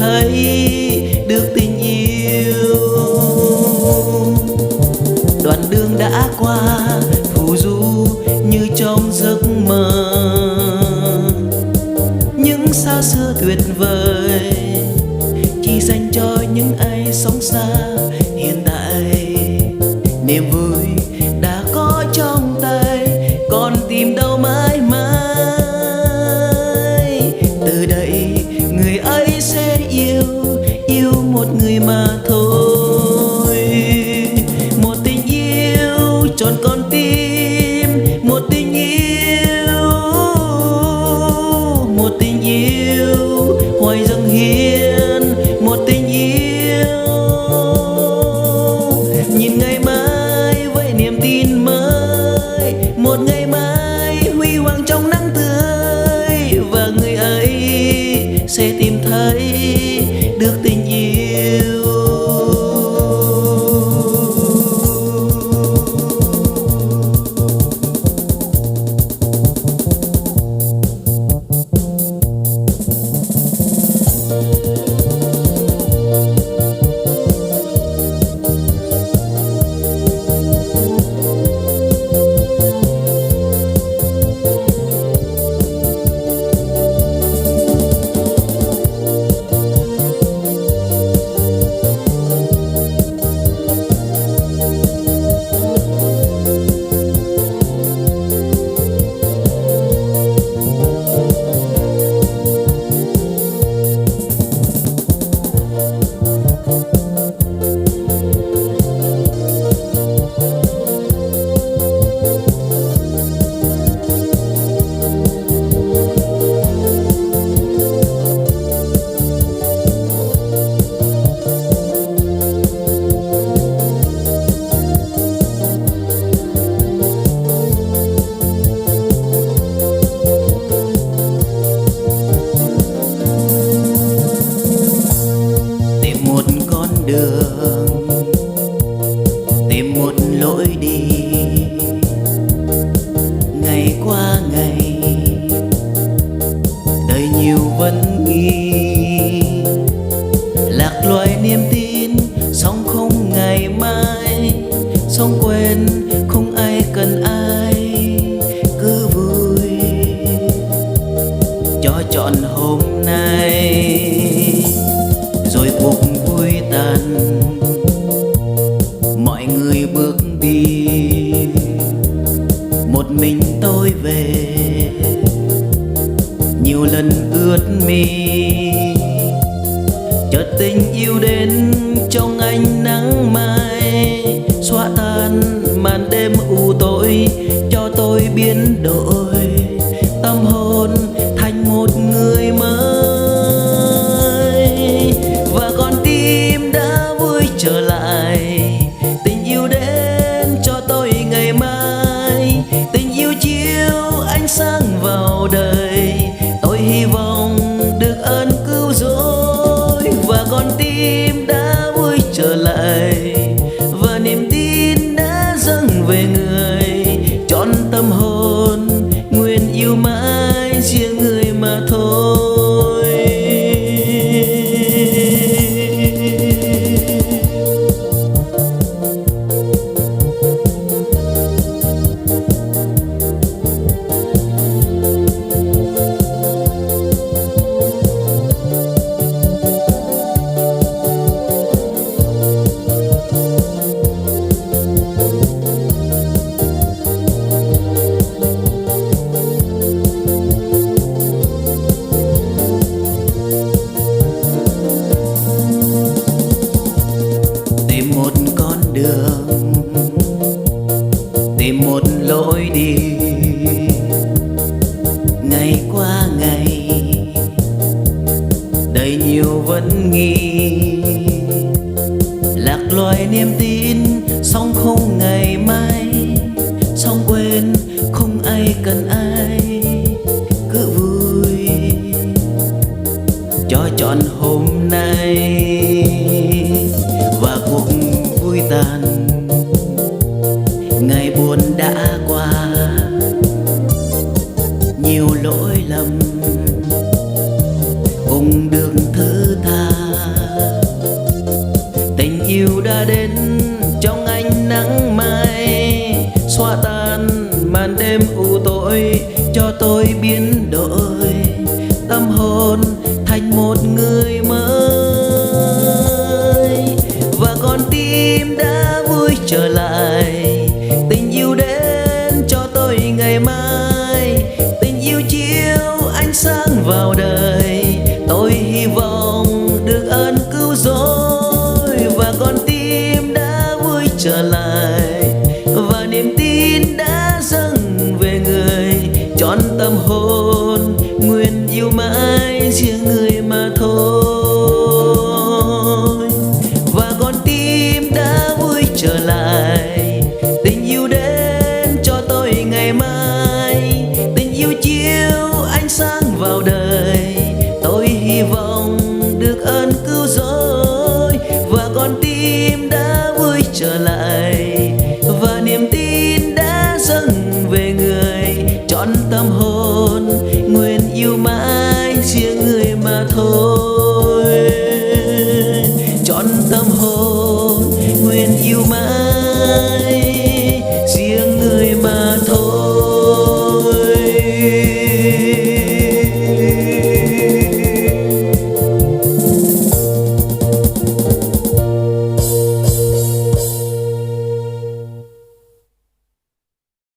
thấy được tình yêu. Đoạn đường đã qua phù du như trong giấc mơ, những xa xưa tuyệt vời chỉ dành cho những ai sống xa hiện tại. Niềm vui đã có trong tay, còn tìm đâu mãi mãi. Từ đây người ấy sẽ yêu một người mà thôi. Một tình yêu tròn con tim, một tình yêu, một tình yêu hoài dâng hiến, một tình yêu. Nhìn ngày mai với niềm tin mới, một ngày mai huy hoàng trong nắng tươi, và người ấy sẽ tìm thấy được tình yêu. Đường tìm một lối đi, ngày qua ngày đời nhiều vấn nghi. Lạc loài niềm tin sống không ngày mai, sống quên không ai cần ai, cứ vui cho trọn hôm nay. Rồi cuộc vui tàn, mọi người bước đi, một mình tôi về. Nhiều lần ướt mi, chợt tình yêu đến trong ánh nắng mai, xóa tan màn đêm u tối, cho tôi biến đổi tâm hồn thành một người mới. Và con tim đã vui trở lại, tình yêu đến cho tôi ngày mai. Tình yêu chiếu ánh sáng vào đời, tôi hy vọng được ơn cứu rỗi. Và con tim đã vui trở lại, và niềm tin đã dâng về người, trọn tâm hồn nguyện yêu mãi riêng người mà thôi. Tìm một lối đi, ngày qua ngày đầy nhiều vấn nghi. Lạc loài niềm tin sống không ngày mai, sống quên không ai cần ai, cứ vui cho trọn hôm nay. Và cuộc vui tàn, ngày buồn đã qua, nhiều lỗi lầm cùng đường thứ tha. tôi biến đổi, tâm hồn thành một người mới. Và con tim đã vui trở lại, tình yêu đến cho tôi ngày mai. Tình yêu chiếu ánh sáng vào đời, tôi hy vọng được ơn cứu rỗi. Và con tim đã vui trở lại, và niềm tin đã dâng về người trọn tâm hồn, nguyện yêu mãi riêng người mà thôi. Và con tim đã vui trở lại, tình yêu đến cho tôi ngày mai. Tình yêu chiếu ánh sáng vào đời, tôi hy vọng được ơn cứu rỗi. Và con tim đã vui trở lại, và niềm tin đã dâng về người trọn tâm hồn, nguyện yêu mãi riêng người mà thôi. Trọn tâm hồn nguyện yêu mãi